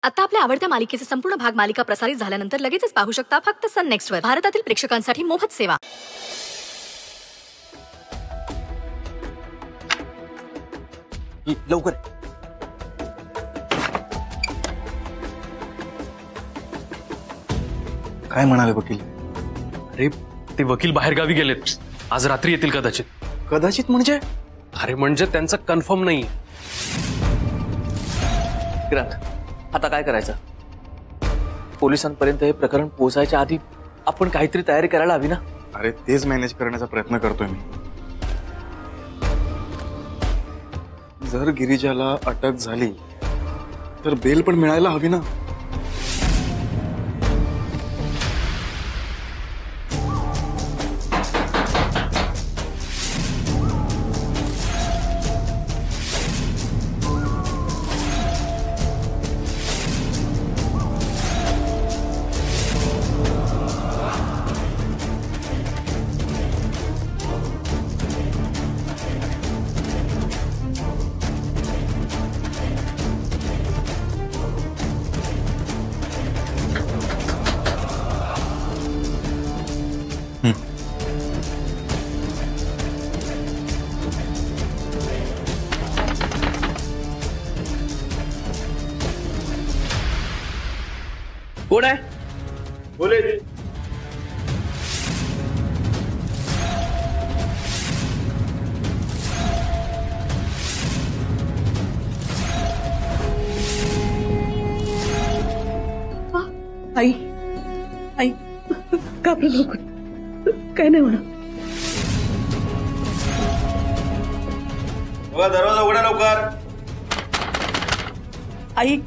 आता आपल्या आवडत्या मालिकेचे संपूर्ण भाग मालिका प्रसारित झाल्यानंतर लगेचच पाहू शकता फक्त सन नेक्स्ट वर. भारतातील प्रेक्षकांसाठी मोफत सेवा. लवकर. काय म्हणाले वकील? अरे ते वकील बाहेर गावी गेलेत, आज रात्री येतील कदाचित. कदाचित म्हणजे? अरे म्हणजे त्यांचं कन्फर्म नाही. आता काय करायचं? पोलिसांपर्यंत हे प्रकरण पोहोचायच्या आधी आपण काहीतरी तयारी करायला हवी ना. अरे तेच मॅनेज करण्याचा प्रयत्न करतोय मी. जर गिरिजाला अटक झाली तर बेल पण मिळायला हवी ना. कोण आहे? बोले. आई आई घाबरू नको, काय नाही होणार. दरवाजा उघडा लवकर. आई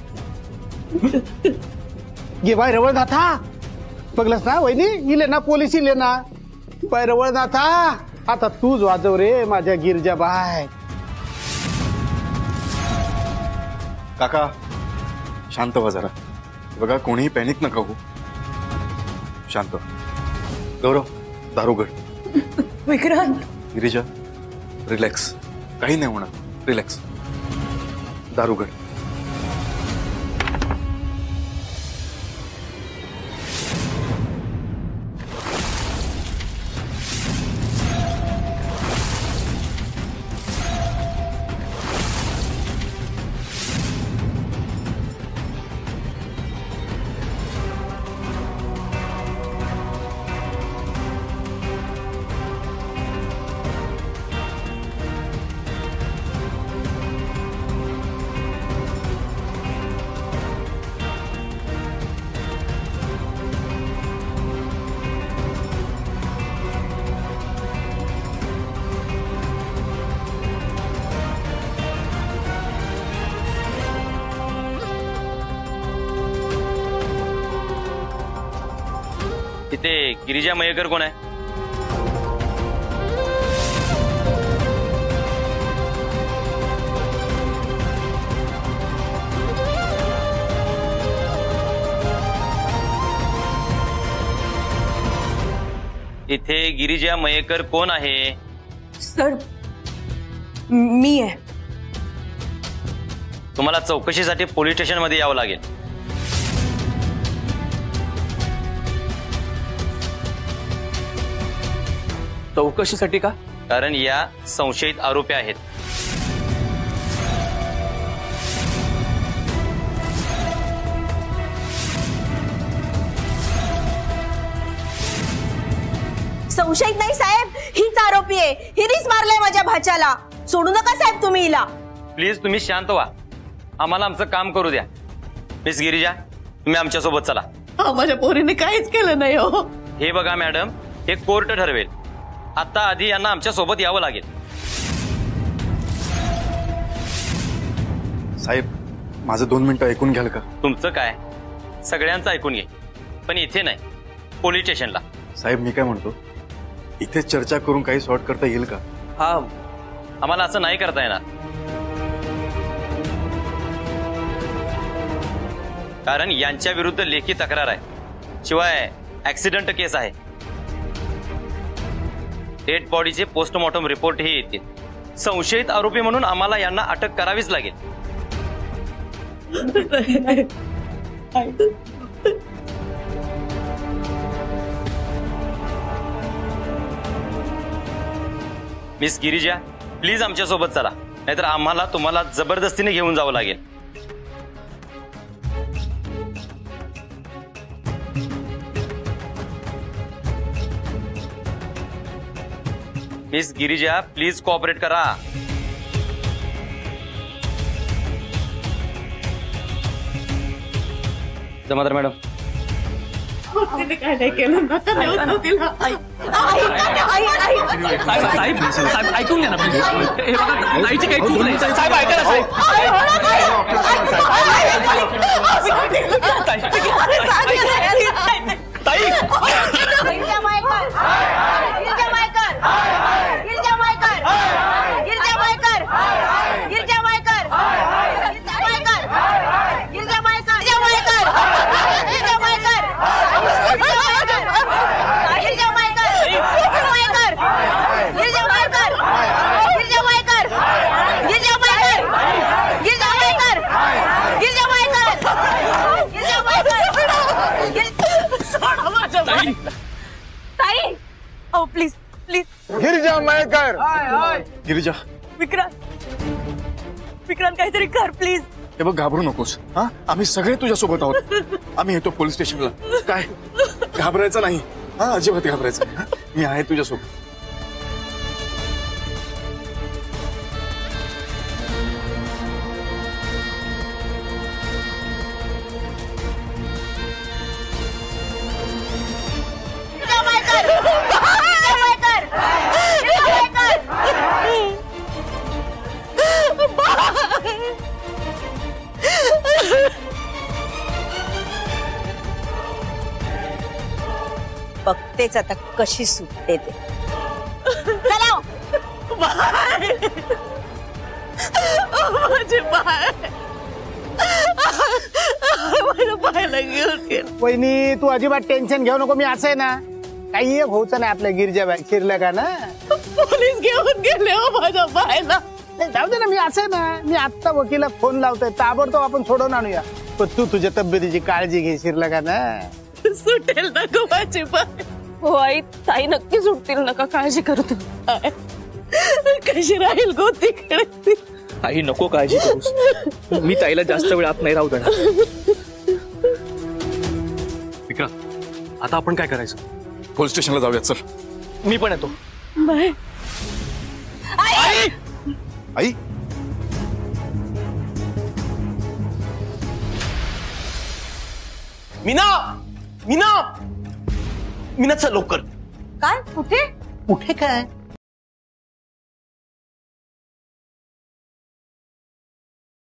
गे बाय रवळ नाथा बघलस ना वहिनी, इले ना पोलीस इले ना. बाय रवळ नाथा आता तूच वाजव रे माझ्या गिरजा बाय. काका शांत व्हा जरा. बघा कोणीही पॅनिक नका हो. शांत. गौरव दारुगड. विक्रांत. गिरिजा रिलॅक्स, काही नाही होणार. रिलॅक्स. दारुगड. इथे गिरिजा मयेकर कोण आहे? इथे गिरिजा मयेकर कोण आहे? सर मी आहे. तुम्हाला चौकशीसाठी पोलीस स्टेशन मध्ये यावं लागेल. चौकशीसाठी का? कारण या संशयित आरोपी आहेत. संशयित नाही साहेब, हीच आरोपी आहे. हिरीच मारलाय माझ्या भाच्याला. सोडू नका साहेब तुम्ही हिला. प्लीज तुम्ही शांत व्हा, आम्हाला आमचं काम करू द्या. मिस गिरिजा तुम्ही आमच्या सोबत चला. माझ्या पोरीने काहीच केलं नाही हो. हे बघा मॅडम, हे कोर्ट ठरवेल. आता आधी यांना आमच्या सोबत यावं लागेल. साहेब माझं 2 मिनिटं ऐकून घ्याल का? तुमचं काय, सगळ्यांचं ऐकून घे, पण इथे नाही, पोलीस स्टेशनला. साहेब मी काय म्हणतो, इथेच चर्चा करून काही सॉर्ट करता येईल का? हा, आम्हाला असं नाही करता येणार, कारण यांच्या विरुद्ध लेखी तक्रार आहे. शिवाय ऍक्सिडेंट केस आहे. डेड बॉडीचे पोस्टमॉर्टम रिपोर्टही येतील. संशयित आरोपी म्हणून आम्हाला यांना अटक करावीच लागेल. मिस गिरिजा प्लीज आमच्या सोबत चला, नाहीतर आम्हाला तुम्हाला जबरदस्तीने घेऊन जावं लागेल. मिस गिरिजा प्लीज कोऑपरेट करा. जमादार मॅडम, तिने काय नाही केलं, नका नेऊ तू तिला. साहेब साहेब ऐकून घ्या ना प्लीज. हे बघा आईची काही चूक नाही. साहेब ऐका ना साहेब. ताई गिरिजा मायकर, गिरिजा मायकर, गिरिजा मायकर, गिरिजा मायकर, गिरिजा मायकर, गिरिजा मायकर, गिरिजा मायकर, गिरिजा मायकर, गिरिजा मायकर, गिरिजा मायकर, गिरिजा मायकर, गिरिजा मायकर, गिरिजा मायकर, गिरिजा मायकर, गिरिजा मायकर, गिरिजा मायकर. ताई, ओ प्लीज प्लीज. गिरिजा मायकर. गिरिजा, विक्रांत काहीतरी कर प्लीज. हे बघ घाबरू नकोस. हा, आम्ही सगळे तुझ्या सोबत आहोत. आम्ही येतो पोलीस स्टेशनला. काय घाबरायचं नाही. हा, अजिबात घाबरायचं नाही. मी आहे तुझ्या सोबत. बघतेच आता कशी सुटते ते. चला माझे बाय, माझ्या बायला घेऊन गेलं. वहिनी तू अजिबात टेन्शन घेऊ नको. मी असं आहे ना, काही एक होऊचं नाही आपल्या गिरिजा बाई. शिरलं का ना, पोलीस घेऊन गेले हो माझ्या बायला. जाऊ दे ना. मी असं आहे ना, मी आत्ता वकिला फोन लावतोय. ताबडतोब आपण सोडवून आणूया. पण तू तुझ्या तब्येतीची काळजी घे. शिरलं का ना, सुटेल ना गं माझी बाय. हो आई, ताई नक्की सुटतील, नका काळजी करू तू. कशी राहील गो तिकडे. आई नको काळजी करूस. मी ताईला जास्त वेळ आत नाही राहू देणार. विक्रांत आता आपण काय करायचं? पोलीस स्टेशनला जाऊया. चल. मी पण येतो. बाय. आई, मीना मीना मीना चल लवकर. काय? कुठे? कुठे काय